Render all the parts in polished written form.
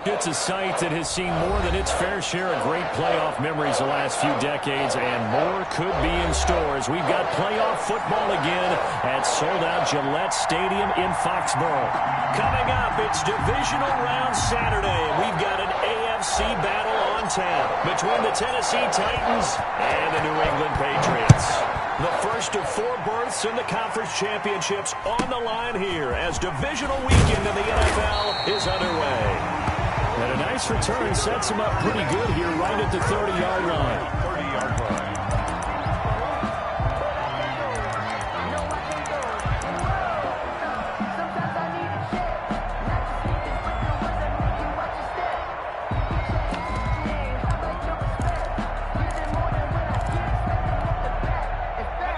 It's a site that has seen more than its fair share of great playoff memories the last few decades, and more could be in store as we've got playoff football again at sold-out Gillette Stadium in Foxborough. Coming up, it's divisional round Saturday. We've got an AFC battle on tap between the Tennessee Titans and the New England Patriots. The first of 4 berths in the conference championships on the line here as divisional weekend in the NFL is underway. And a nice return sets him up pretty good here right at the 30-yard line. 30-yard line.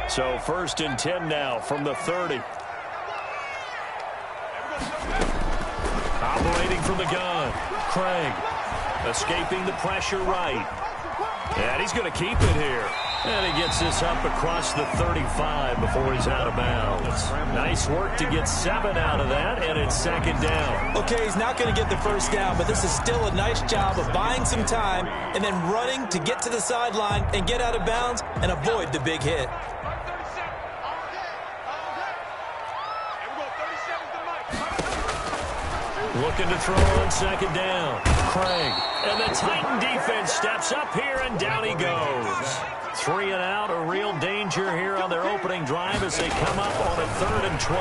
So 1st and 10 now from the 30. Operating from the gun. Craig escaping the pressure right. And he's going to keep it here. And he gets this up across the 35 before he's out of bounds. Nice work to get 7 out of that, and it's 2nd down. Okay, he's not going to get the 1st down, but this is still a nice job of buying some time and then running to get to the sideline and get out of bounds and avoid the big hit. Looking to throw on 2nd down. Craig. And the Titan defense steps up here, and down he goes. 3 and out, a real danger here on their opening drive as they come up on a 3rd and 12.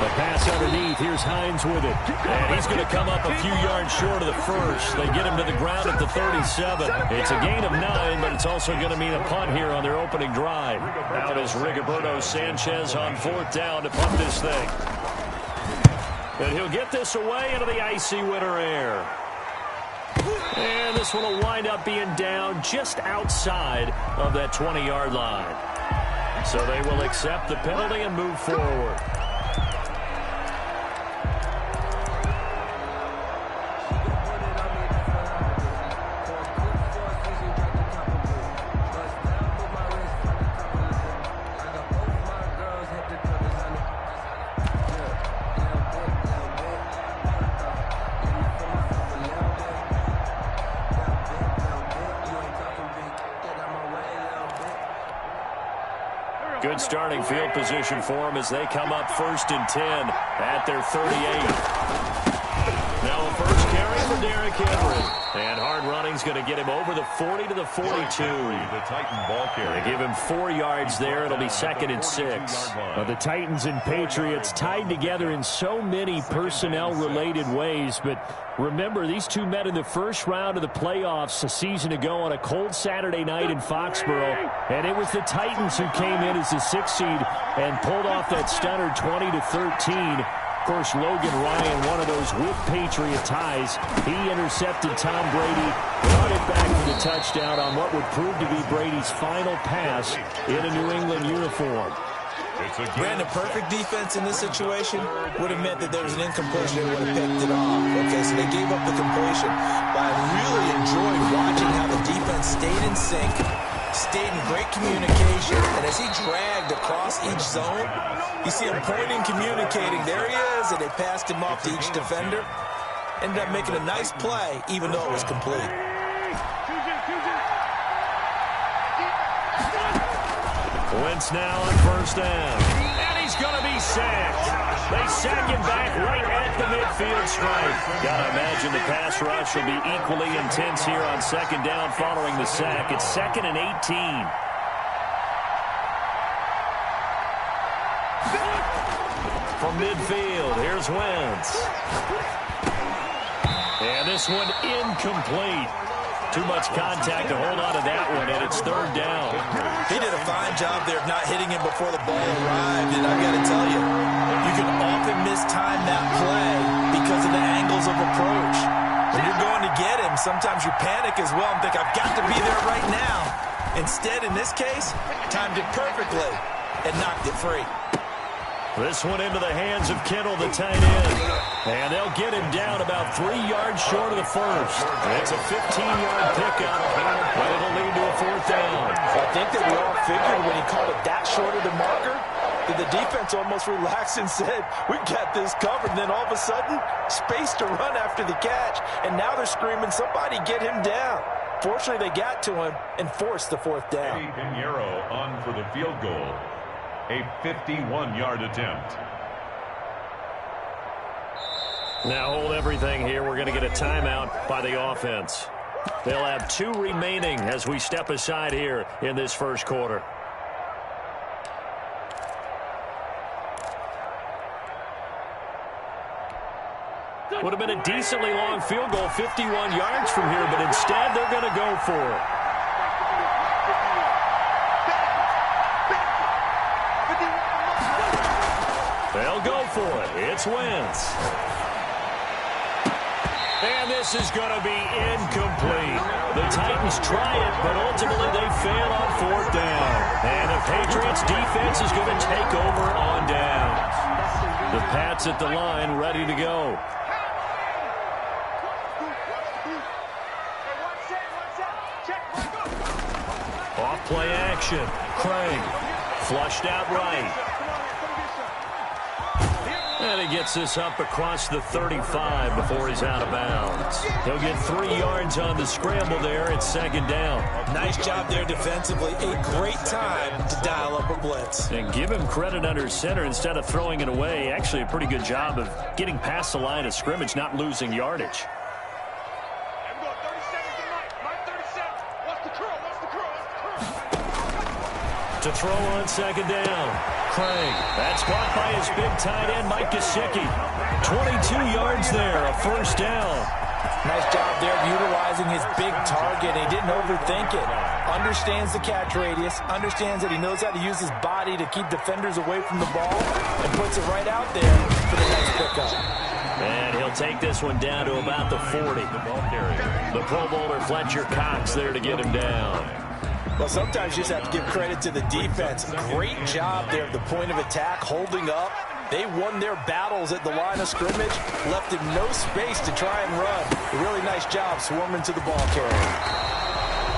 The pass underneath. Here's Hines with it. And he's going to come up a few yards short of the first. They get him to the ground at the 37. It's a gain of 9, but it's also going to mean a punt here on their opening drive. Out is Rigoberto Sanchez on 4th down to punt this thing. And he'll get this away into the icy winter air. And this one will wind up being down just outside of that 20-yard line. So they will accept the penalty and move forward. Good starting field position for them as they come up 1st and 10 at their 38. Now a first carry for Derrick Henry. And hard running's going to get him over the 40 to the 42. The Titan ball carrier. They give him 4 yards there. It'll be 2nd and 6. The Titans and Patriots tied together in so many personnel-related ways, but remember, these two met in the first round of the playoffs a season ago on a cold Saturday night in Foxborough, and it was the Titans who came in as the 6th seed and pulled off that stunner 20-13. Of course, Logan Ryan, one of those with Patriot ties. He intercepted Tom Brady, brought it back for the touchdown on what would prove to be Brady's final pass in a New England uniform. Brandon, perfect defense in this situation would have meant that there was an incompletion. They would have picked it off. Okay, so they gave up the completion. But I really enjoyed watching how the defense stayed in sync, stayed in great communication, and as he dragged across each zone, you see him pointing, communicating. There he is, and they passed him off to each defender. Ended up making a nice play, even though it was complete. Wentz now on 1st down. And he's going to be sacked. They sack him back right at the midfield stripe. Got to imagine the pass rush will be equally intense here on 2nd down following the sack. It's 2nd and 18. From midfield, here's Wentz. And this one incomplete. Too much contact to hold on to that one, and it's 3rd down. He did a fine job there of not hitting him before the ball arrived, and I've got to tell you, you can often mistime that play because of the angles of approach. When you're going to get him, sometimes you panic as well and think, I've got to be there right now. Instead, in this case, timed it perfectly and knocked it free. This one into the hands of Kittle, the tight end. And they'll get him down about 3 yards short of the first. It's a 15-yard pickup, but it'll lead to a 4th down. I think that we all figured when he called it that short of the marker that the defense almost relaxed and said, "We got this covered." And then all of a sudden, space to run after the catch. And now they're screaming, "Somebody get him down." Fortunately, they got to him and forced the fourth down. Pinheiro on for the field goal. A 51-yard attempt. Now hold everything here. We're going to get a timeout by the offense. They'll have 2 remaining as we step aside here in this first quarter. Would have been a decently long field goal, 51 yards from here, but instead they're going to go for it. They'll go for it. It's Wentz. And this is going to be incomplete. The Titans try it, but ultimately they fail on 4th down. And the Patriots defense is going to take over on downs. The Pats at the line ready to go. Off play action. Craig flushed out right. And he gets this up across the 35 before he's out of bounds. He'll get 3 yards on the scramble there. It's 2nd down. Nice job there defensively. A great time to dial up a blitz. And give him credit under center instead of throwing it away. Actually a pretty good job of getting past the line of scrimmage, not losing yardage. To throw on 2nd down. Craig. That's caught by his big tight end, Mike Gesicki. 22 yards there, a 1st down. Nice job there of utilizing his big target. He didn't overthink it. Understands the catch radius. Understands that he knows how to use his body to keep defenders away from the ball. And puts it right out there for the next pickup. And he'll take this one down to about the 40. The Pro Bowler Fletcher Cox there to get him down. Well, sometimes you just have to give credit to the defense. Great job there at the point of attack, holding up. They won their battles at the line of scrimmage, left him no space to try and run. A really nice job swarming to the ball carrier.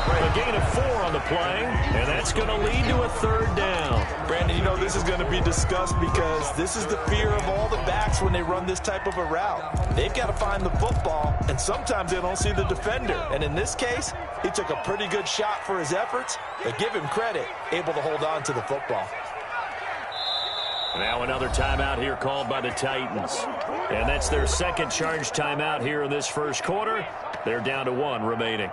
A gain of 4 on the play, and that's going to lead to a 3rd down. Brandon, you know this is going to be discussed because this is the fear of all the backs when they run this type of a route. They've got to find the football, and sometimes they don't see the defender. And in this case, he took a pretty good shot for his efforts, but give him credit, able to hold on to the football. Now another timeout here called by the Titans. And that's their 2nd charge timeout here in this first quarter. They're down to 1 remaining.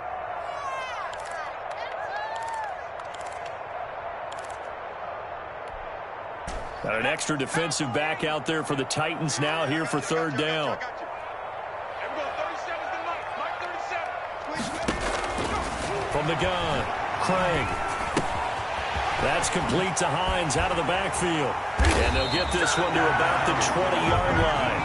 Got an extra defensive back out there for the Titans now here for 3rd down. From the gun, Craig. That's complete to Hines out of the backfield. And they'll get this one to about the 20-yard line.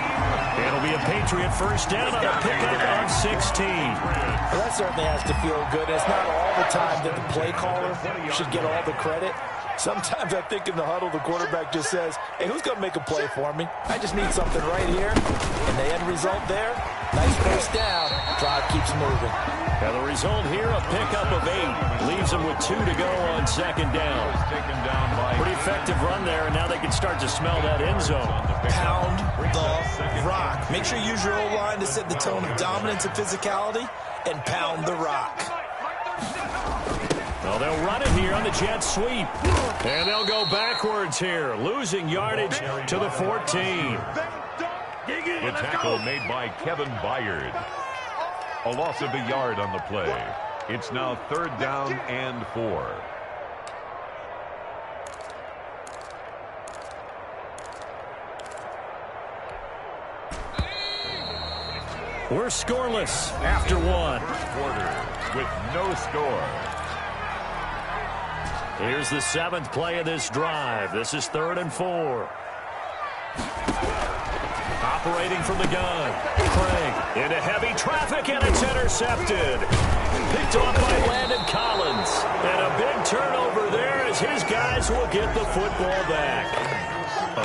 It'll be a Patriot 1st down on a pickup of 16. Well, that certainly has to feel good. It's not all the time that the play caller should get all the credit. Sometimes I think in the huddle, the quarterback just says, "Hey, who's going to make a play for me? I just need something right here." And the end result there, nice 1st down. Drive keeps moving. Now the result here, a pickup of 8. Leaves them with 2 to go on 2nd down. Pretty effective run there, and now they can start to smell that end zone. Pound the rock. Make sure you use your O-line to set the tone of dominance and physicality, and pound the rock. Well, they'll run it here on the jet sweep. And they'll go backwards here, losing yardage to the 14. The tackle made by Kevin Byard. A loss of a yard on the play. It's now 3rd down and 4. We're scoreless after 1. Quarter with no score. Here's the 7th play of this drive. This is 3rd and 4. Operating from the gun. Craig into heavy traffic, and it's intercepted. Picked off by Landon Collins. And a big turnover there as his guys will get the football back.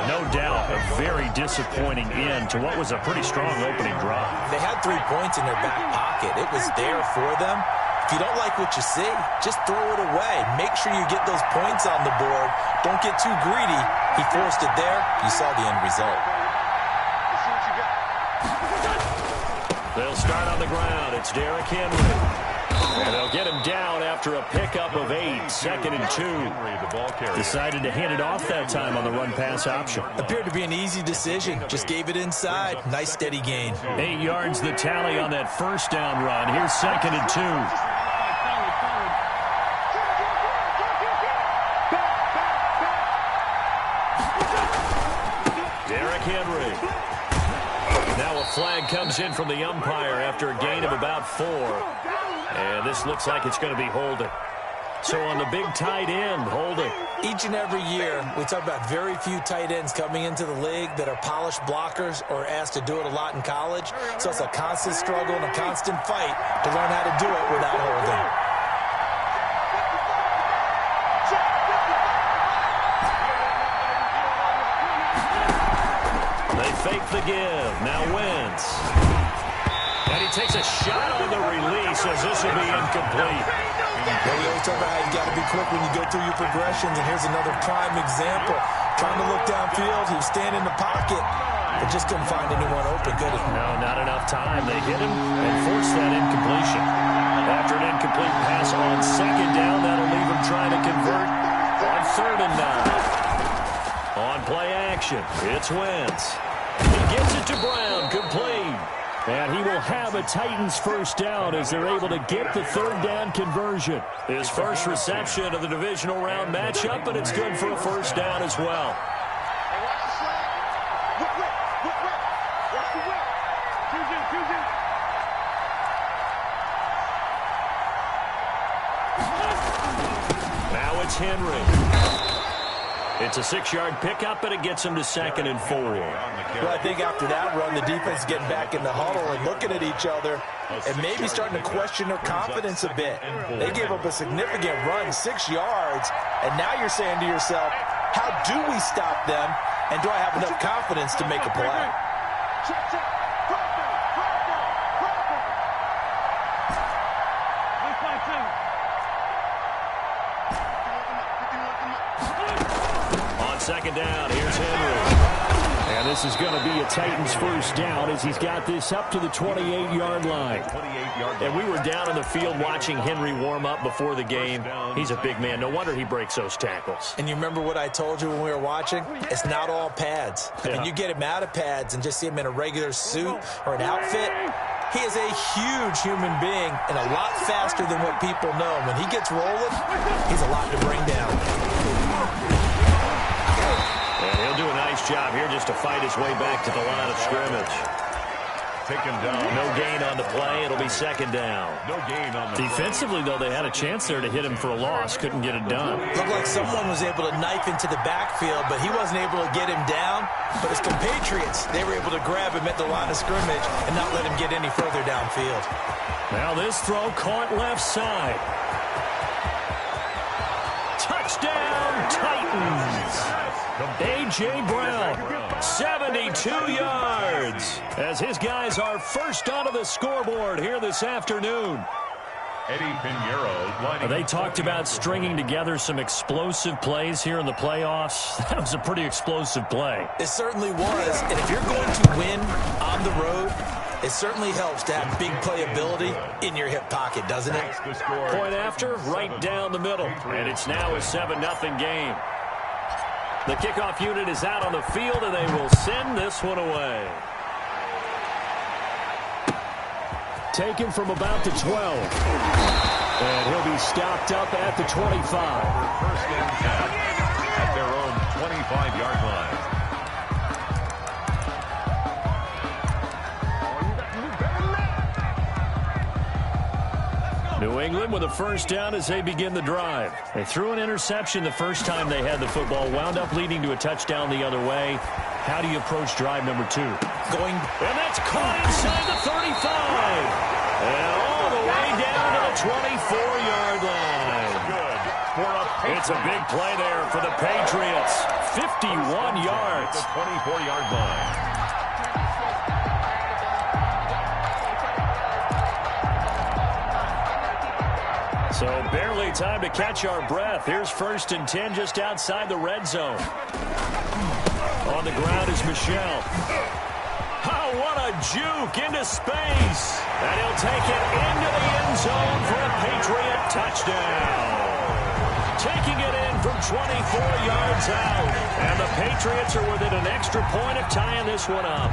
No doubt a very disappointing end to what was a pretty strong opening drive. They had 3 points in their back pocket. It was there for them. If you don't like what you see, just throw it away. Make sure you get those points on the board. Don't get too greedy. He forced it there. You saw the end result. They'll start on the ground. It's Derrick Henry. And they'll get him down after a pickup of 8, 2nd and 2. Decided to hand it off that time on the run-pass option. Appeared to be an easy decision. Just gave it inside. Nice steady gain. 8 yards the tally on that first down run. Here's 2nd and 2. Derrick Henry. Now a flag comes in from the umpire after a gain of about 4. And this looks like it's going to be holding. So on the big tight end, holding. Each and every year, we talk about very few tight ends coming into the league that are polished blockers or asked to do it a lot in college. So it's a constant struggle and a constant fight to learn how to do it without holding. They fake the give. Now Wentz. And he takes a shot on the release as this will be incomplete. Well, we always talk about how you got to be quick when you go through your progressions, and here's another prime example. Trying to look downfield, he was standing in the pocket, but just couldn't find anyone open, could he? No, not enough time. They hit him and forced that incompletion. After an incomplete pass on 2nd down, that'll leave him trying to convert on 3rd and 9. On play action, it's Wentz. He gives it to Brown, complete. And he will have a Titans first down as they're able to get the 3rd down conversion. His first reception of the divisional round matchup, and it's good for a first down as well. Now it's Henry. It's a 6-yard pickup, and it gets him to 2nd and 4. Well, I think after that run, the defense is getting back in the huddle and looking at each other and maybe starting to question their confidence a bit. They gave up a significant run, 6 yards, and now you're saying to yourself, how do we stop them, and do I have enough confidence to make a play? On 2nd down, here's Henry. And this is going to be a Titans first down as he's got this up to the 28-yard line. And we were down in the field watching Henry warm up before the game. He's a big man. No wonder he breaks those tackles. And you remember what I told you when we were watching? It's not all pads. I mean, you get him out of pads and just see him in a regular suit or an outfit. He is a huge human being and a lot faster than what people know. When he gets rolling, he's a lot to bring down. And he'll do a nice job here just to fight his way back to the line of scrimmage. Take him down. No gain on the play. It'll be 2nd down. No gain on the Defensively, though, they had a chance there to hit him for a loss. Couldn't get it done. Looked like someone was able to knife into the backfield, but he wasn't able to get him down. But his compatriots, they were able to grab him at the line of scrimmage and not let him get any further downfield. Now this throw caught left side. Touchdown, Titans. A.J. Brown, 72 yards, as his guys are first onto the scoreboard here this afternoon. Eddie Pinheiro. They talked about stringing together some explosive plays here in the playoffs. That was a pretty explosive play. It certainly was, and if you're going to win on the road, it certainly helps to have big playability in your hip pocket, doesn't it? Point after, right down the middle, and it's now a 7-0 game. The kickoff unit is out on the field, and they will send this one away. Taken from about the 12. And he'll be stopped up at the 25. First and 10 at their own 25-yard line. New England with a first down as they begin the drive. They threw an interception the first time they had the football, wound up leading to a touchdown the other way. How do you approach drive number 2? And that's caught inside the 35. And all the way down to the 24-yard line. It's a big play there for the Patriots. 51 yards. The 24-yard line. So barely time to catch our breath. Here's 1st and 10 just outside the red zone. On the ground is Michel. Oh, what a juke into space. And he'll take it into the end zone for a Patriot touchdown. Taking it in from 24 yards out. And the Patriots are within an extra point of tying this one up.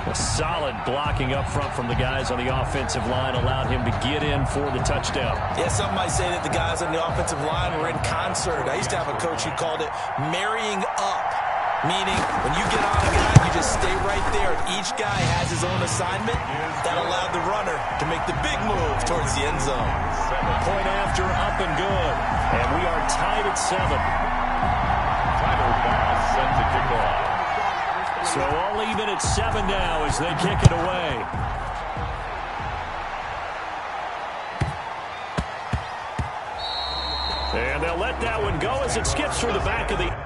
A solid blocking up front from the guys on the offensive line allowed him to get in for the touchdown. Yeah, some might say that the guys on the offensive line were in concert. I used to have a coach who called it marrying up, meaning when you get on a guy, you just stay right there. Each guy has his own assignment. That allowed the runner to make the big move towards the end zone. Point after, up and good. And we are tied at 7. Tyler Bass set to kick off. So all even at 7 now as they kick it away. And they'll let that one go as it skips through the back of the...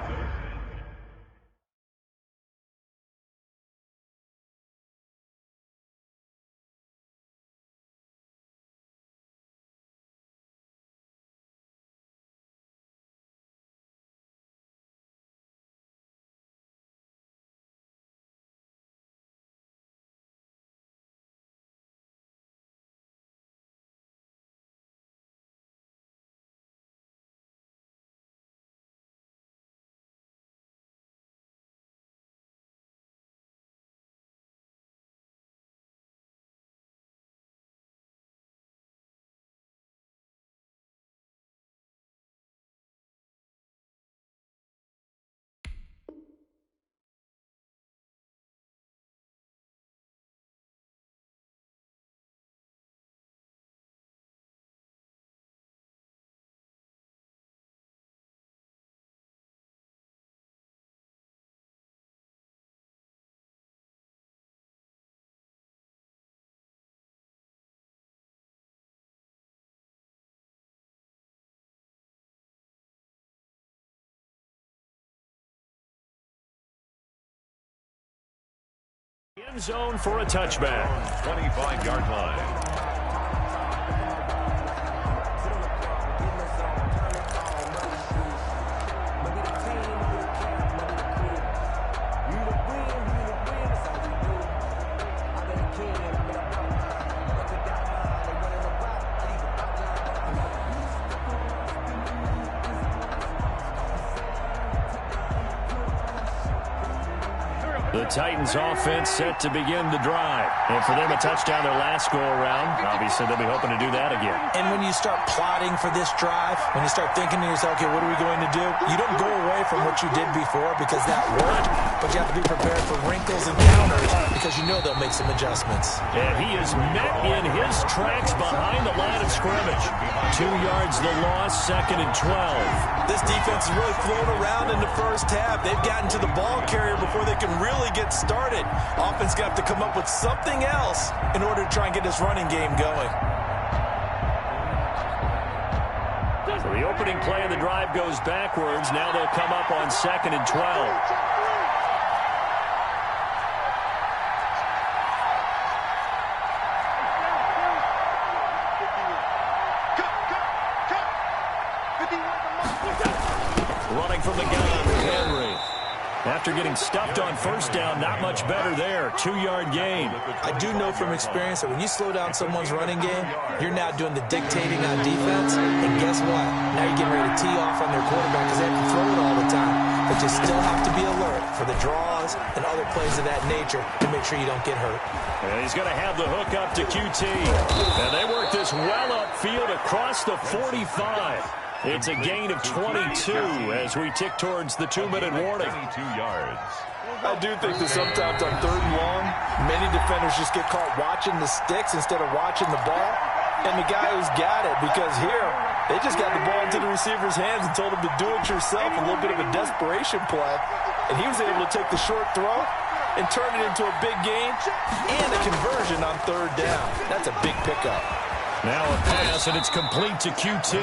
End zone for a touchback. 25-yard line. The Titans offense set to begin the drive. And for them, a touchdown their last go-around. Obviously, they'll be hoping to do that again. And when you start plotting for this drive, when you start thinking to yourself, okay, what are we going to do? You don't go away from what you did before because that worked, but you have to be prepared for wrinkles and counters because you know they'll make some adjustments. And he is met in his tracks behind the line of scrimmage. 2 yards the loss, 2nd and 12. This defense has really flown around in the first half. They've gotten to the ball carrier before they can really get started. Offense got to come up with something else in order to try and get this running game going. So the opening play of the drive goes backwards. Now they'll come up on 2nd and 12. Running from the gun, Henry. After getting stuffed on first down, not much better there. 2-yard gain. I do know from experience that when you slow down someone's running game, you're now doing the dictating on defense. And guess what? Now you're getting ready to tee off on their quarterback because they have to throw it all the time. But you still have to be alert for the draws and other plays of that nature to make sure you don't get hurt. And he's going to have the hook up to QT. And they work this well upfield across the 45. It's a gain of 22 as we tick towards the 2-minute warning. 22 yards. I do think that sometimes on 3rd and long, many defenders just get caught watching the sticks instead of watching the ball. And the guy who's got it, because here, they just got the ball into the receiver's hands and told him to do it yourself, a little bit of a desperation play. And he was able to take the short throw and turn it into a big gain and a conversion on 3rd down. That's a big pickup. Now a pass, and it's complete to QT.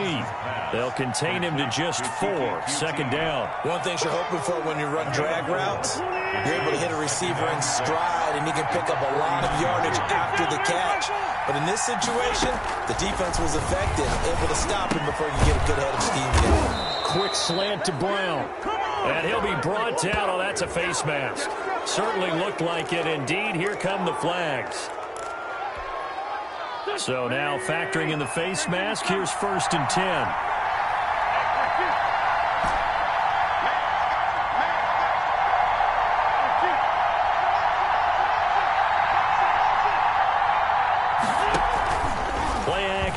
They'll contain him to just 4. 2nd down. One thing you're hoping for when you run drag routes, you're able to hit a receiver in stride, and you can pick up a lot of yardage after the catch. But in this situation, the defense was effective, able to stop him before you get a good head of steam again. Quick slant to Brown. And he'll be brought down. Oh, that's a face mask. Certainly looked like it. Indeed, here come the flags. So now factoring in the face mask, here's 1st and 10.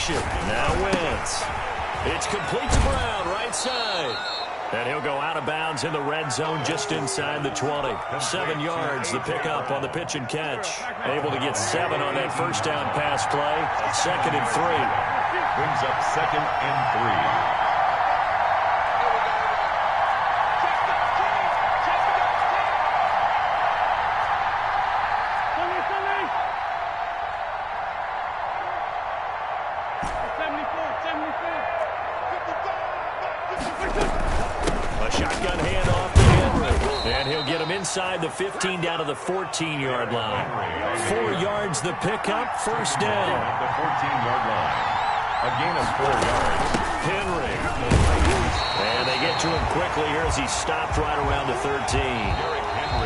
Now Wentz. It's complete to Brown, right side. And he'll go out of bounds in the red zone just inside the 20. 7 yards, the pickup on the pitch and catch. Able to get 7 on that first down pass play. 2nd and 3. Brings up 2nd and 3. Inside the 15 down to the 14-yard line. 4 yards the pickup, first down. The 14-yard line. A gain of 4 yards. Henry. And they get to him quickly here as he stopped right around the 13.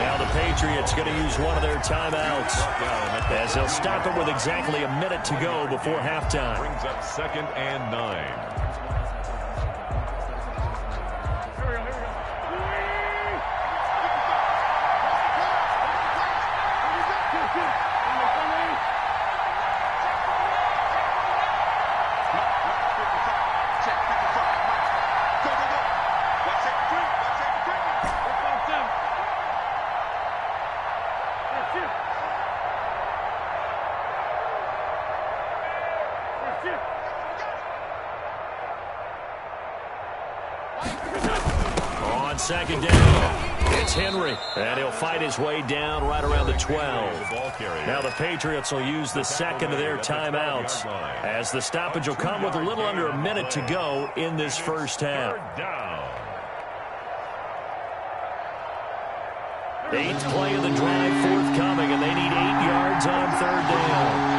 Now the Patriots going to use one of their timeouts as they'll stop it with exactly a minute to go before halftime. Brings up 2nd and 9. On 2nd down, it's Henry, and he'll fight his way down right around the 12. Now the Patriots will use the 2nd of their timeouts as the stoppage will come with a little under a minute to go in this first half. 8th play of the drive forthcoming, and they need 8 yards on 3rd down.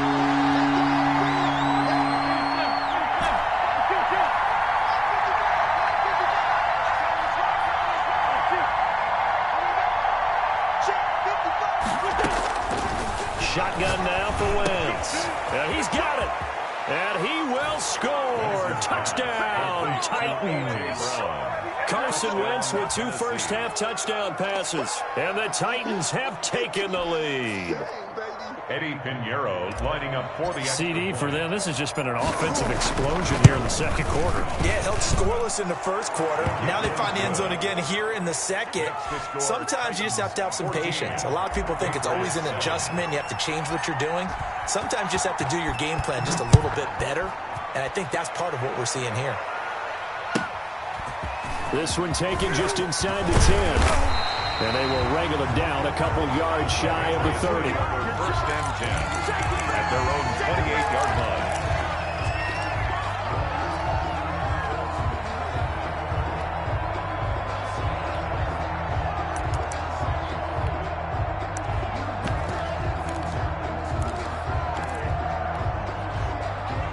Shotgun now for Wentz. And he's got it. And he will score. Touchdown, Titans. Carson Wentz with 2 first-half touchdown passes. And the Titans have taken the lead. Eddie Pinheiro lining up for the CD for them. This has just been an offensive explosion here in the 2nd quarter. Yeah, it held scoreless in the 1st quarter. Now they find the end zone again here in the 2nd. Sometimes you just have to have some patience. A lot of people think it's always an adjustment. You have to change what you're doing. Sometimes you just have to do your game plan just a little bit better. And I think that's part of what we're seeing here. This one taken just inside the 10. And they will wrangle it down a couple yards shy of the 30. 1st and 10 at their own 28-yard line.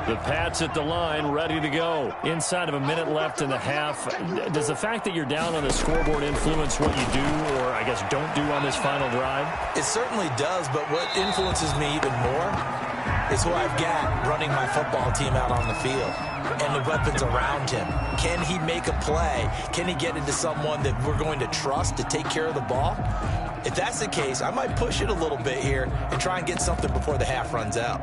The Pats at the line, ready to go. Inside of a minute left in the half. Does the fact that you're down on the scoreboard influence what you do, or I guess don't do on this final drive? It certainly does, but what influences me even more is who I've got running my football team out on the field and the weapons around him. Can he make a play? Can he get into someone that we're going to trust to take care of the ball? If that's the case, I might push it a little bit here and try and get something before the half runs out.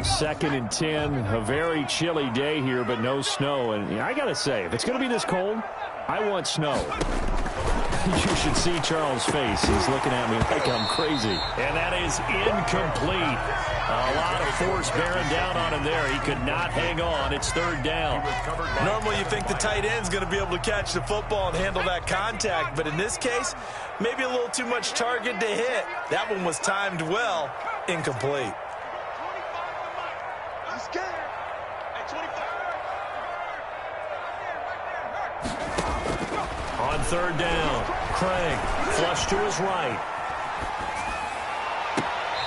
Second and 10, a very chilly day here, but no snow. And I got to say, if it's going to be this cold, I want snow. You should see Charles' face. He's looking at me like I'm crazy. And that is incomplete. A lot of force bearing down on him there. He could not hang on. It's 3rd down. Normally you think the tight end's going to be able to catch the football and handle that contact. But in this case, maybe a little too much target to hit. That one was timed well. Incomplete. third down. Craig, flush to his right.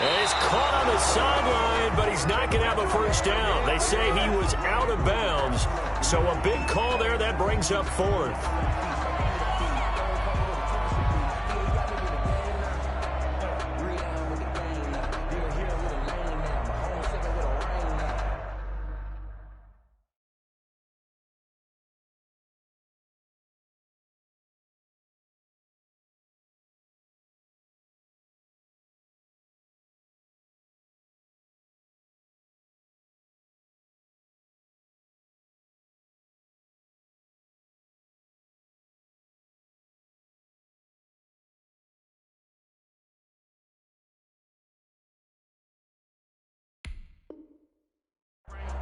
And he's caught on the sideline, but he's not going to have a first down. They say he was out of bounds, so a big call there that brings up fourth.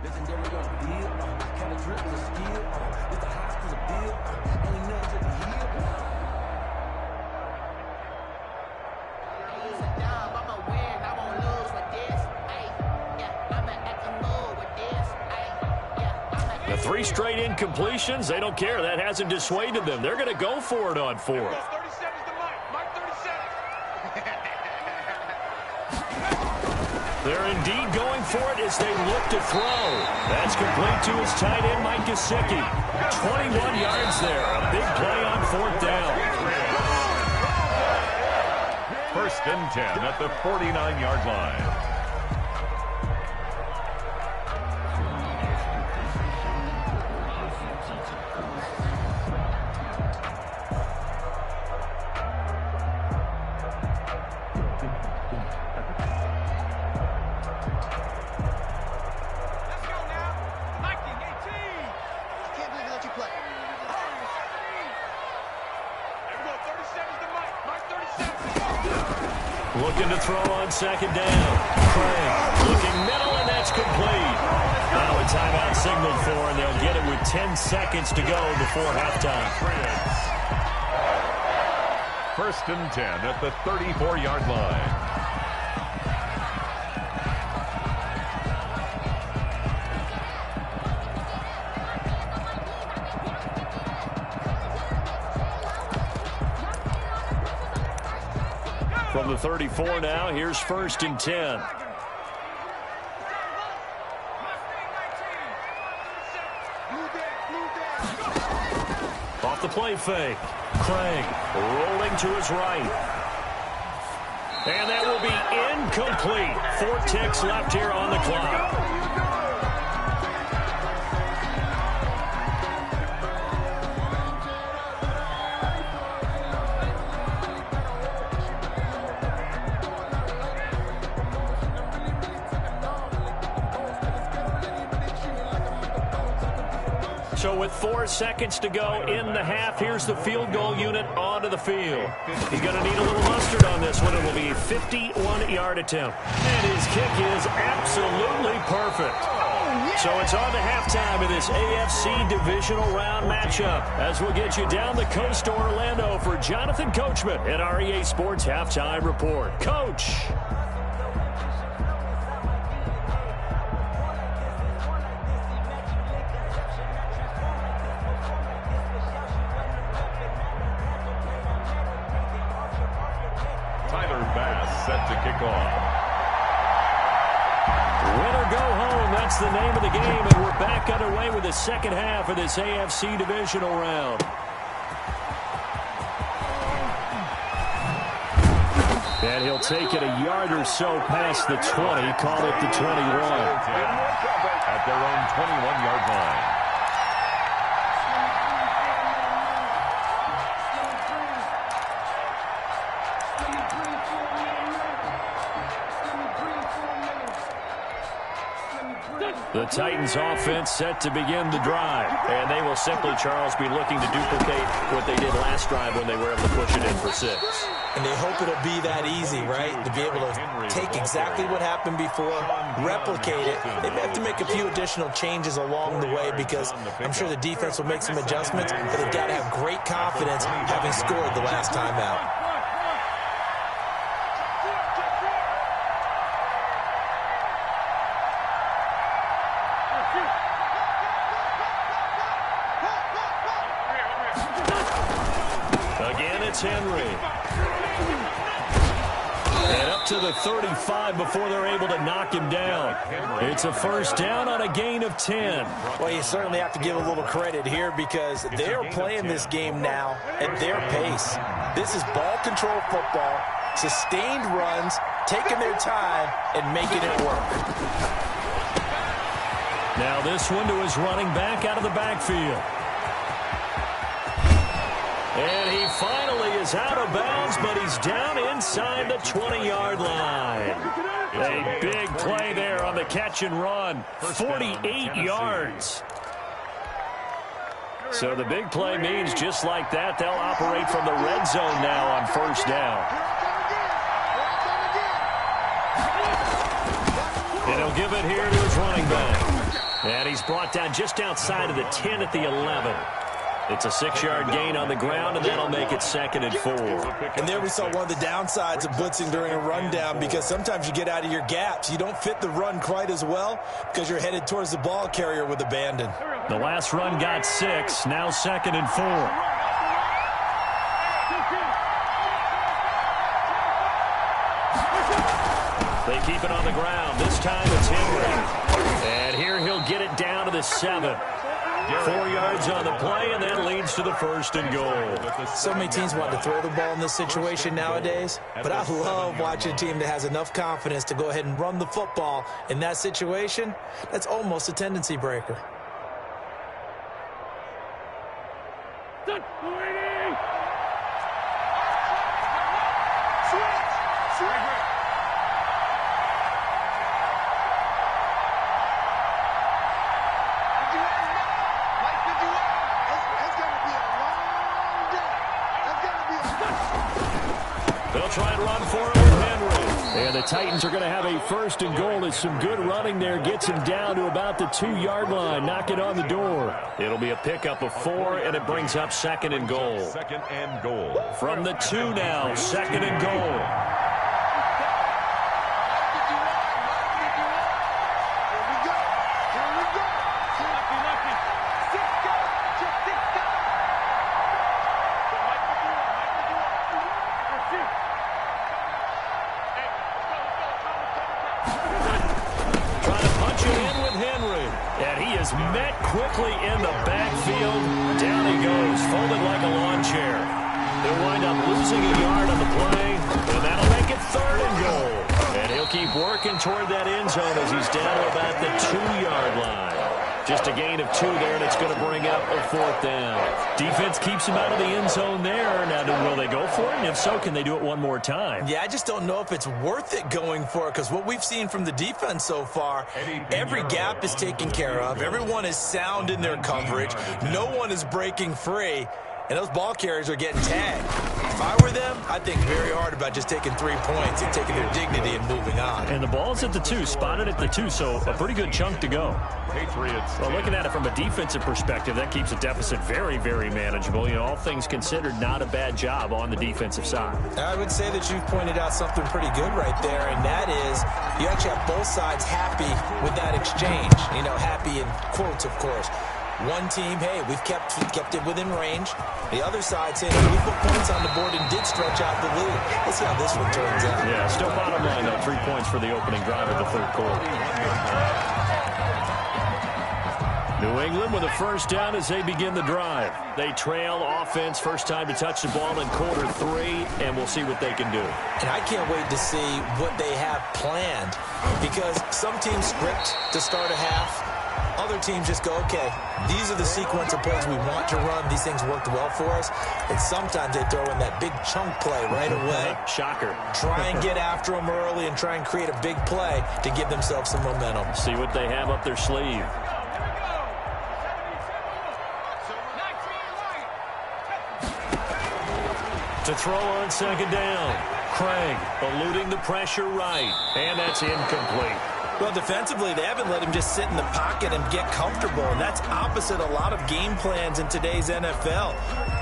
Legendary on the field, kind of drip is a skill, with the highs to the bill, ain't nothing to the hill. It's a job, I'ma win, I won't lose with this, I'ma act a fool with this, The 3 straight incompletions, they don't care. That hasn't dissuaded them. They're going to go for it on fourth. 37's the Mike 37. They're indeed going for it as they look to throw. That's complete to his tight end, Mike Gesicki. 21 yards there. A big play on fourth down. First and 10 at the 49-yard line. Looking to throw on second down. Craig looking middle, and that's complete. Now a timeout signaled for, and they'll get it with 10 seconds to go before halftime. First and 10 at the 34-yard line. From the 34 now, here's first and 10. Off the play fake. Craig rolling to his right. And that will be incomplete. 4 ticks left here on the clock. So with 4 seconds to go in the half, here's the field goal unit onto the field. He's going to need a little mustard on this one. It will be a 51-yard attempt. And his kick is absolutely perfect. So it's on to halftime of this AFC divisional round matchup as we'll get you down the coast to Orlando for Jonathan Coachman at our EA Sports Halftime Report. Coach. Set to kick off. Win or go home, that's the name of the game, and we're back underway with the second half of this AFC divisional round. And he'll take it a yard or so past the 20, call it the 21. At their own 21-yard line. The Titans offense set to begin the drive. And they will simply, Charles, be looking to duplicate what they did last drive when they were able to push it in for 6. And they hope it'll be that easy, right? To be able to take exactly what happened before, replicate it. They may have to make a few additional changes along the way because I'm sure the defense will make some adjustments, but they've got to have great confidence having scored the last time out. it's Henry. And up to the 35 before they're able to knock him down. It's a first down on a gain of 10. Well, you certainly have to give a little credit here because they're playing this game now at their pace. This is ball control football, sustained runs, taking their time, and making it work. Now this one to his running back out of the backfield. And he finally is out of bounds, but he's down inside the 20-yard line. A big play there on the catch and run. 48 yards. So the big play means just like that, they'll operate from the red zone now on first down. And he'll give it here to his running back. And he's brought down just outside of the 10 at the 11. It's a 6-yard gain on the ground, and that'll make it 2nd and 4. And there we saw one of the downsides of blitzing during a rundown because sometimes you get out of your gaps. You don't fit the run quite as well because you're headed towards the ball carrier with abandon. The last run got 6, now 2nd and 4. They keep it on the ground. This time it's Henry. And here he'll get it down to the 7. 4 yards on the play, and that leads to the 1st and goal. So many teams want to throw the ball in this situation nowadays, but I love watching a team that has enough confidence to go ahead and run the football. In that situation, that's almost a tendency breaker. They'll try and run for it with Henry. And the Titans are going to have a 1st and goal as some good running there gets him down to about the 2-yard line. Knock it on the door. It'll be a pickup of 4, and it brings up 2nd and goal. 2nd and goal. From the 2 now, 2nd and goal. Met quickly in the backfield. Down he goes, folded like a lawn chair. They'll wind up losing a yard on the play, and that'll make it 3rd and goal. And he'll keep working toward that end zone as he's down to about the 2-yard line. Just a gain of 2 there, and it's going to bring up a 4th down. Defense keeps him out of the end zone there. Now, will they go for it? And if so, can they do it one more time? Yeah, I just don't know if it's worth it going for it because what we've seen from the defense so far, every gap is taken care of. Everyone is sound in their coverage. No one is breaking free. And those ball carriers are getting tagged. If I were them, I'd think very hard about just taking 3 points and taking their dignity and moving on. And the ball's at the 2, spotted at the 2, so a pretty good chunk to go. Patriots. Well, looking at it from a defensive perspective, that keeps the deficit very, very manageable. You know, all things considered, not a bad job on the defensive side. I would say that you've pointed out something pretty good right there, and that is you actually have both sides happy with that exchange. You know, happy in quotes, of course. One team, hey, we've kept it within range. The other side saying, hey, we put points on the board and did stretch out the lead. Let's see how this one turns out. Yeah, still bottom line, though. 3 points for the opening drive of the 3rd quarter. New England with a 1st down as they begin the drive. They trail offense, first time to touch the ball in quarter 3, and we'll see what they can do. And I can't wait to see what they have planned because some teams script to start a half. Other teams just go, okay, these are the sequence of plays we want to run. These things worked well for us. And sometimes they throw in that big chunk play right away. Shocker. Try and get after them early and try and create a big play to give themselves some momentum. See what they have up their sleeve. To throw on 2nd down. Craig eluding the pressure right. And that's incomplete. Well, defensively, they haven't let him just sit in the pocket and get comfortable, and that's opposite a lot of game plans in today's NFL.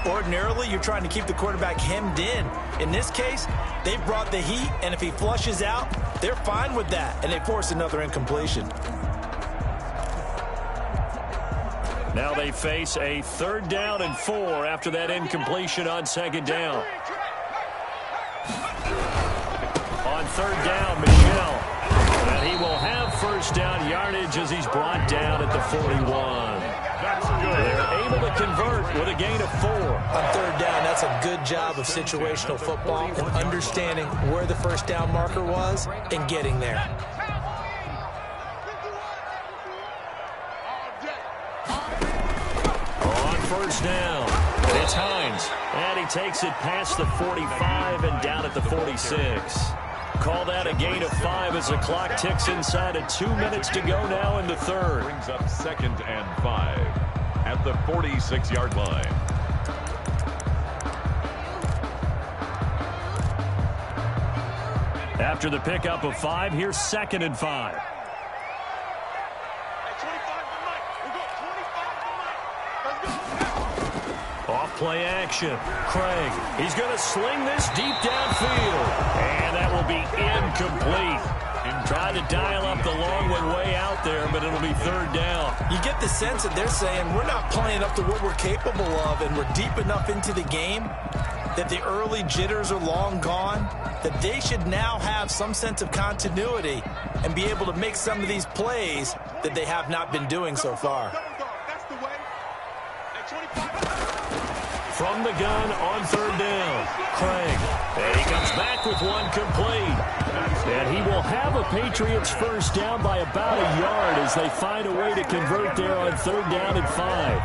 Ordinarily, you're trying to keep the quarterback hemmed in. In this case, they brought the heat, and if he flushes out, they're fine with that, and they force another incompletion. Now they face a 3rd down and 4 after that incompletion on 2nd down. On 3rd down, Michel. And he will have 1st down yardage as he's brought down at the 41. They're able to convert with a gain of 4. On 3rd down, that's a good job of situational football and understanding where the 1st down marker was and getting there. On 1st down, it's Hines. And he takes it past the 45 and down at the 46. Call that a gain of 5 as the clock ticks inside of 2 minutes to go now in the 3rd. Brings up 2nd and 5 at the 46-yard line. After the pickup of 5, here's 2nd and 5. Off play action. Craig, he's going to sling this deep downfield. And that will be incomplete. Trying to dial up the long one way out there, but it'll be 3rd down. You get the sense that they're saying we're not playing up to what we're capable of, and we're deep enough into the game that the early jitters are long gone, that they should now have some sense of continuity and be able to make some of these plays that they have not been doing so far. From the gun on 3rd down, Craig. And he comes back with one complete. And he will have a Patriots 1st down by about a yard as they find a way to convert there on 3rd down and 5.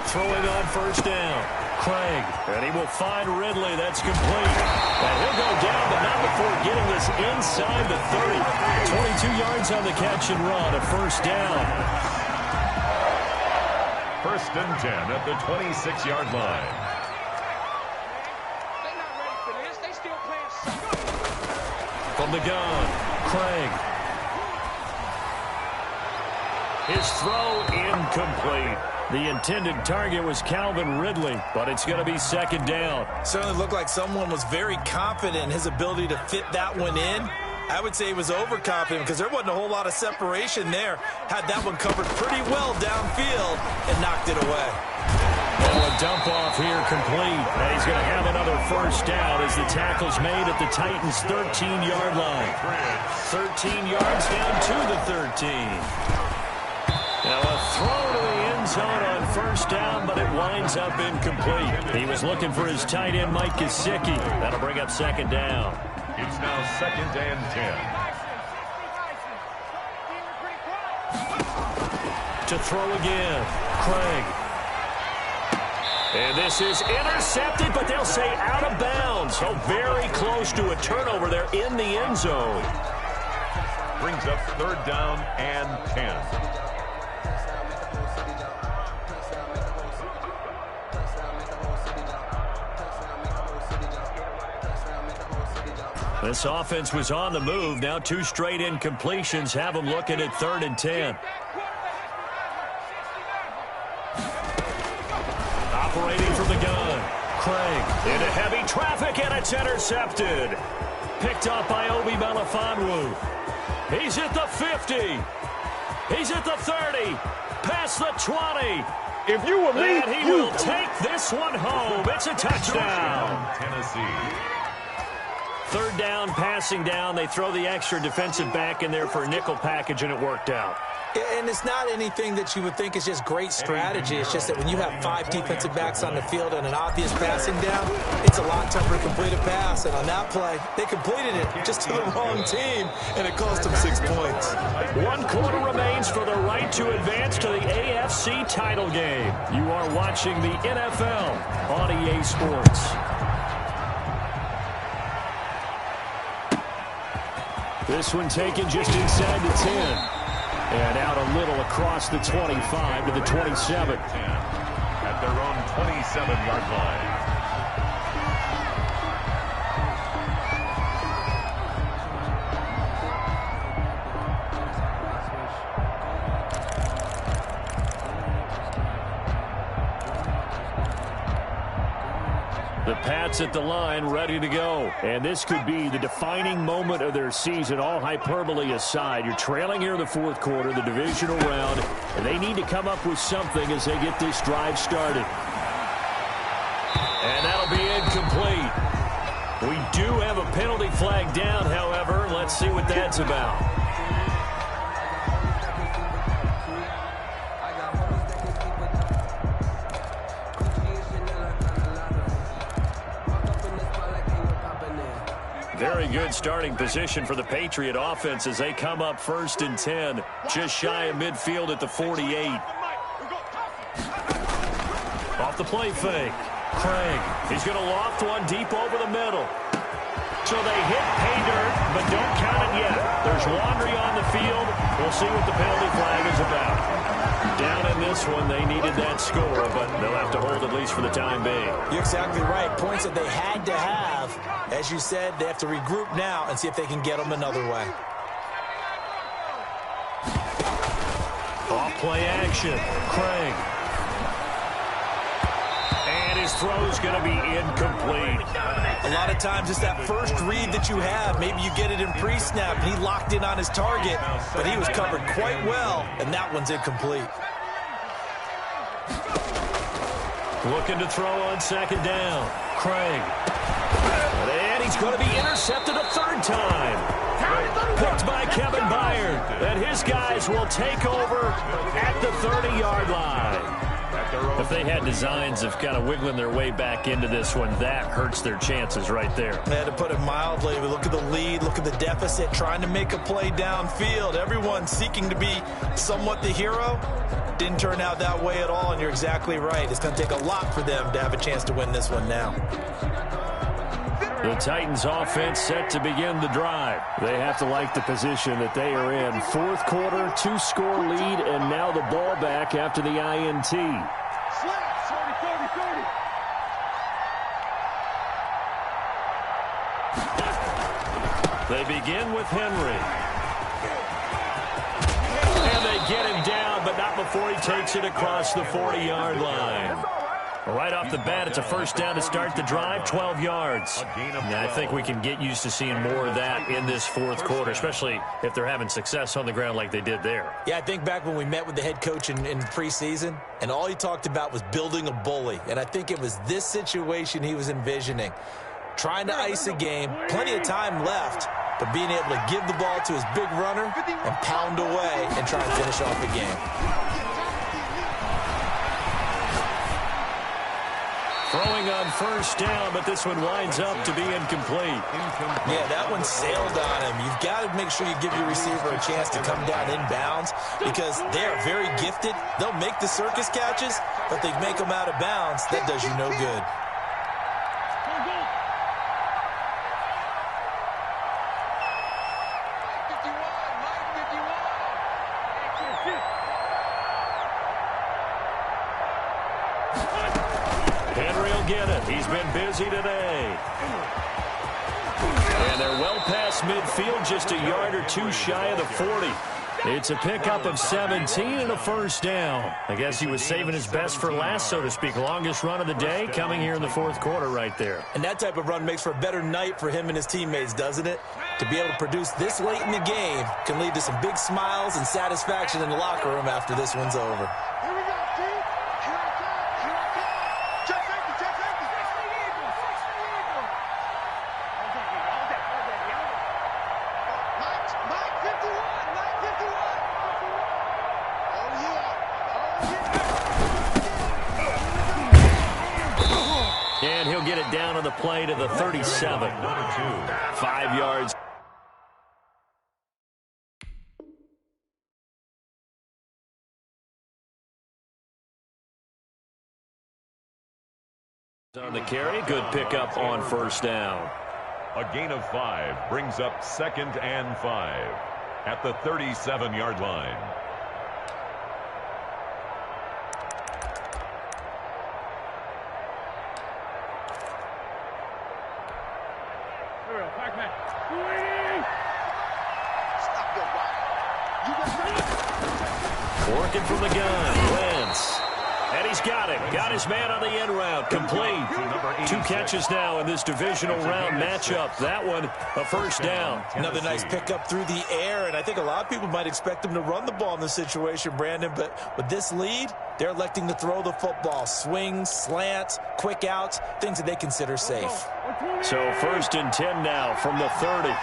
Throwing on 1st down, Craig. And he will find Ridley. That's complete. And he'll go down, but not before getting this inside the 30. 22 yards on the catch and run, a 1st down. 1st and 10 at the 26-yard line. From the gun, Craig. His throw incomplete. The intended target was Calvin Ridley, but it's going to be 2nd down. Certainly looked like someone was very confident in his ability to fit that one in. I would say he was overconfident because there wasn't a whole lot of separation there. Had that one covered pretty well downfield and knocked it away. Oh, a dump off here complete. And he's going to have another 1st down as the tackle's made at the Titans' 13-yard line. 13 yards down to the 13. Now a throw to the end zone on 1st down, but it winds up incomplete. He was looking for his tight end, Mike Gesicki. That'll bring up 2nd down. It's now 2nd and 10. To throw again, Craig. And this is intercepted, but they'll say out of bounds. So very close to a turnover there in the end zone. Brings up 3rd down and 10. This offense was on the move. Now 2 straight incompletions have them looking at 3rd and 10. Operating from the gun, Craig into heavy traffic, and it's intercepted. Picked up by Obi Melifonwu. He's at the 50. He's at the 30. Past the 20. If you were me, and he will take this one home. It's a touchdown. Tennessee. 3rd down, passing down. They throw the extra defensive back in there for a nickel package, and it worked out. And it's not anything that you would think is just great strategy. It's just that when you have 5 defensive backs on the field and an obvious passing down, it's a lot tougher to complete a pass. And on that play, they completed it just to the wrong team, and it cost them 6 points. 1 quarter remains for the right to advance to the AFC title game. You are watching the NFL on EA Sports. This one taken just inside the 10. And out a little across the 25 to the 27. At their own 27-yard line. The Pats at the line, ready to go. And this could be the defining moment of their season, all hyperbole aside. You're trailing here in the fourth quarter, the divisional round, and they need to come up with something as they get this drive started. And that'll be incomplete. We do have a penalty flag down, however. Let's see what that's about. Very good starting position for the Patriot offense as they come up 1st and 10, just shy of midfield at the 48. Off the play fake. Craig, he's going to loft one deep over the middle. So they hit pay dirt, but don't count it yet. There's laundry on the field. We'll see what the penalty flag is about. Down in this one, they needed that score, but they'll have to hold at least for the time being. You're exactly right. Points that they had to have. As you said, they have to regroup now and see if they can get them another way. Off play action. Craig. And his throw's going to be incomplete. A lot of times it's that first read that you have. Maybe you get it in pre-snap, and he locked in on his target, but he was covered quite well, and that one's incomplete. Looking to throw on 2nd down. Craig. And he's going to be intercepted a 3rd time. Picked by Kevin Byard. And his guys will take over at the 30-yard line. If they had designs of kind of wiggling their way back into this one, that hurts their chances right there. They had to put it mildly. We look at the lead, look at the deficit, trying to make a play downfield. Everyone seeking to be somewhat the hero. Didn't turn out that way at all, and you're exactly right. It's going to take a lot for them to have a chance to win this one now. The Titans offense set to begin the drive. They have to like the position that they are in. 4th quarter, 2-score lead, and now the ball back after the INT. They begin with Henry. And they get him down, but not before he takes it across the 40-yard line. Right off the bat, it's a 1st down to start the drive, 12 yards. And I think we can get used to seeing more of that in this 4th quarter, especially if they're having success on the ground like they did there. Yeah, I think back when we met with the head coach in preseason, and all he talked about was building a bully. And I think it was this situation he was envisioning. Trying to ice a game, plenty of time left, but being able to give the ball to his big runner and pound away and try and finish off the game. Throwing on 1st down, but this one winds up to be incomplete. Yeah, that one sailed on him. You've got to make sure you give your receiver a chance to come down inbounds because they are very gifted. They'll make the circus catches, but they make them out of bounds. That does you no good. Get it. He's been busy today. And they're well past midfield, just a yard or two shy of the 40. It's a pickup of 17 and a 1st down. I guess he was saving his best for last, so to speak. Longest run of the day coming here in the 4th quarter right there. And that type of run makes for a better night for him and his teammates, doesn't it? To be able to produce this late in the game can lead to some big smiles and satisfaction in the locker room after this one's over. And he'll get it down on the play to the 37. 5 yards. On the carry, good pickup on 1st down. A gain of 5 brings up 2nd and 5 at the 37-yard line. Working from the gun, Wentz. And he's got it. Got his man on the end route. Complete. 2 catches now in this divisional round matchup. That one, a first down. Another nice pickup through the air, and I think a lot of people might expect him to run the ball in this situation, Brandon, but with this lead, they're electing to throw the football. Swings, slants, quick outs, things that they consider safe. So 1st and 10 now from the 30.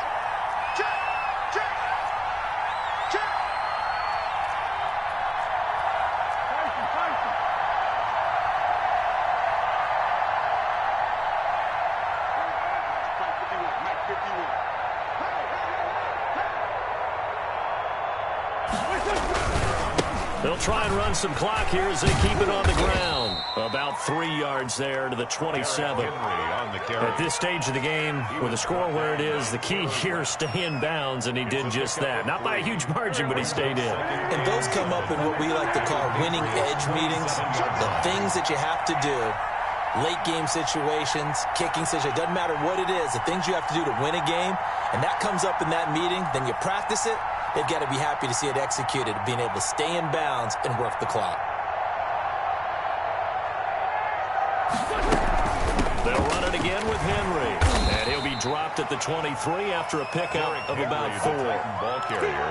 They'll try and run some clock here as they keep it on the ground. About 3 yards there to the 27. At this stage of the game, with the score where it is, the key here is stay in bounds, and he did just that. Not by a huge margin, but he stayed in. And those come up in what we like to call winning edge meetings. The things that you have to do, late game situations, kicking situations, doesn't matter what it is, the things you have to do to win a game, and that comes up in that meeting, then you practice it. They've got to be happy to see it executed, being able to stay in bounds and work the clock. They'll run it again with Henry. And he'll be dropped at the 23 after a pickup of about 4.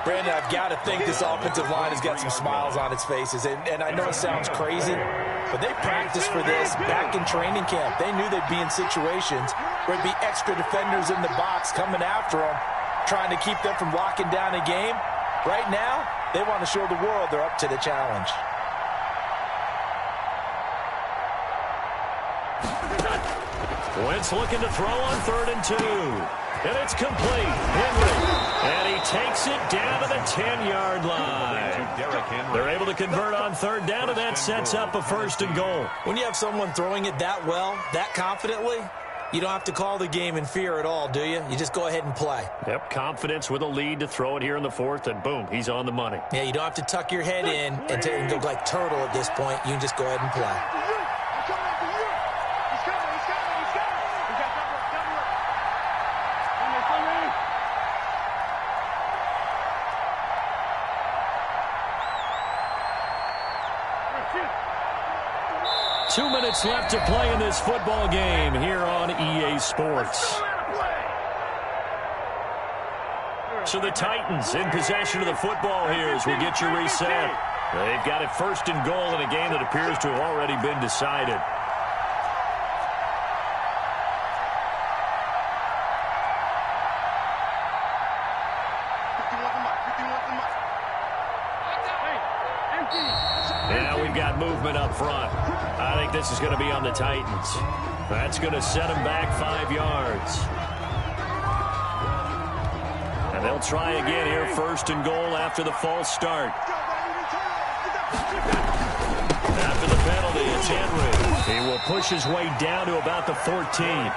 Brandon, I've got to think this offensive line has got some smiles on its faces. And I know it sounds crazy, but they practiced for this back in training camp. They knew they'd be in situations where there'd be extra defenders in the box coming after them, trying to keep them from locking down a game. Right now, they want to show the world they're up to the challenge. Wentz looking to throw on 3rd and 2. And it's complete. Henry. And he takes it down to the 10-yard line. They're able to convert on 3rd down, and that sets up a 1st and goal. When you have someone throwing it that well, that confidently, you don't have to call the game in fear at all, do you? You just go ahead and play. Yep, confidence with a lead to throw it here in the 4th, and boom, he's on the money. Yeah, you don't have to tuck your head in and go like turtle at this point. You can just go ahead and play. 2 minutes left to play in this football game here on EA Sports. So the Titans in possession of the football here as we get you reset. They've got it 1st and goal in a game that appears to have already been decided. Now we've got movement up front. I think this is going to be on the Titans. That's going to set them back 5 yards. And they'll try again here, 1st and goal after the false start. After the penalty, it's Henry. He will push his way down to about the 14.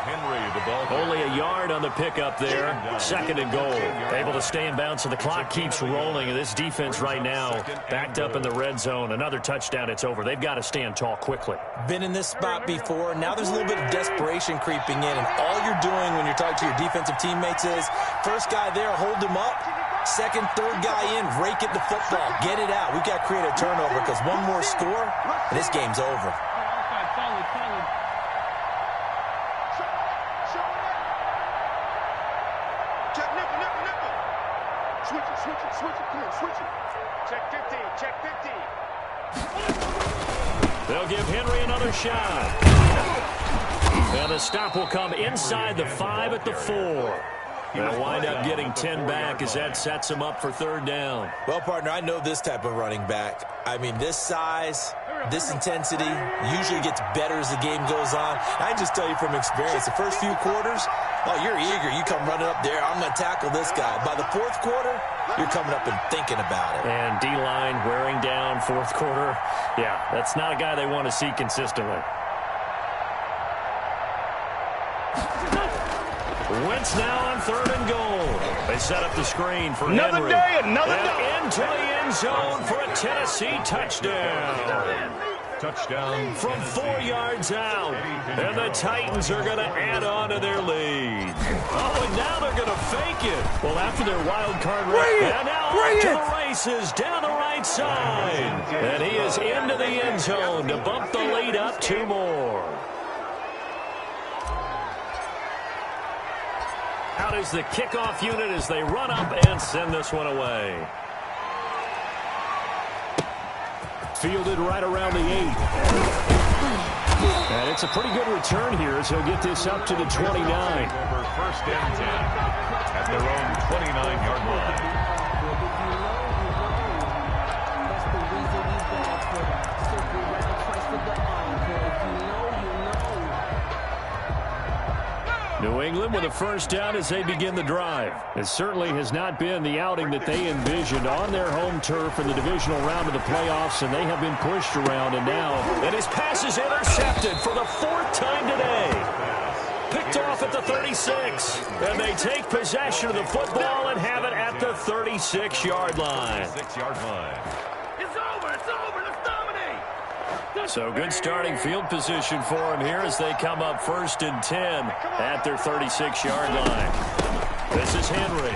Only a yard on the pickup there. 2nd and goal. Able to stay in bounds, so the clock keeps rolling. And this defense right now backed up in the red zone. Another touchdown, it's over. They've got to stand tall quickly. Been in this spot before. Now there's a little bit of desperation creeping in. And all you're doing when you're talking to your defensive teammates is, first guy there, hold him up. 2nd, 3rd guy in, rake it to football. Get it out. We've got to create a turnover because one more score, and this game's over. They'll give Henry another shot. Now the stop will come inside the 5 at the 4. They'll wind up getting 10 back as that sets them up for 3rd down. Well, partner, I know this type of running back. I mean, this size, this intensity usually gets better as the game goes on. I just tell you from experience, the first few quarters, oh, you're eager. You come running up there. I'm going to tackle this guy. By the 4th quarter, you're coming up and thinking about it. And D-line wearing down 4th quarter. Yeah, that's not a guy they want to see consistently. Wentz now on 3rd and goal. They set up the screen for another Henry. Another day. Into the end zone for a Tennessee touchdown. Touchdown from 4 yards out. And the Titans are going to add on to their lead. Oh, and now they're going to fake it. Well, after their wild card race, and now off to the races down the right side. And he is into the end zone to bump the lead up 2 more. Out is the kickoff unit as they run up and send this one away. Fielded right around the 8. And it's a pretty good return here as he'll get this up to the 29. Over 1st and 10 at their own 29-yard line. New England with a 1st down as they begin the drive. It certainly has not been the outing that they envisioned on their home turf in the divisional round of the playoffs, and they have been pushed around, and now... And his pass is intercepted for the 4th time today. Picked off at the 36, and they take possession of the football and have it at the 36-yard line. 36-yard line. It's over, let's dominate. So good starting field position for him here as they come up 1st and 10 at their 36-yard line. This is Henry.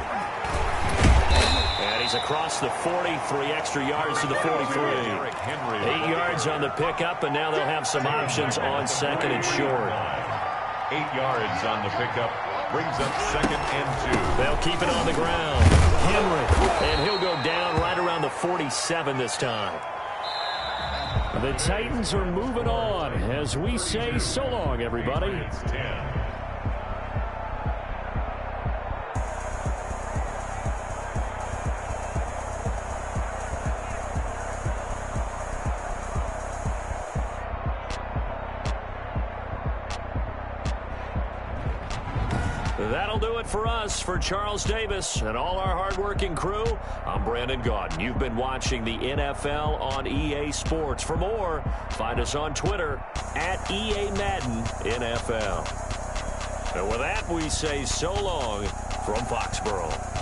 And he's across the 40, 3 extra yards to the 43. 8 yards on the pickup, and now they'll have some options on 2nd and short. 8 yards on the pickup. Brings up 2nd and 2. They'll keep it on the ground. Henry. And he'll go down right around the 47 this time. The Titans are moving on as we say so long, everybody. It's 10. That'll do it for us. For Charles Davis and all our hardworking crew, I'm Brandon Gaudin. You've been watching the NFL on EA Sports. For more, find us on Twitter at EA Madden NFL. And with that, we say so long from Foxborough.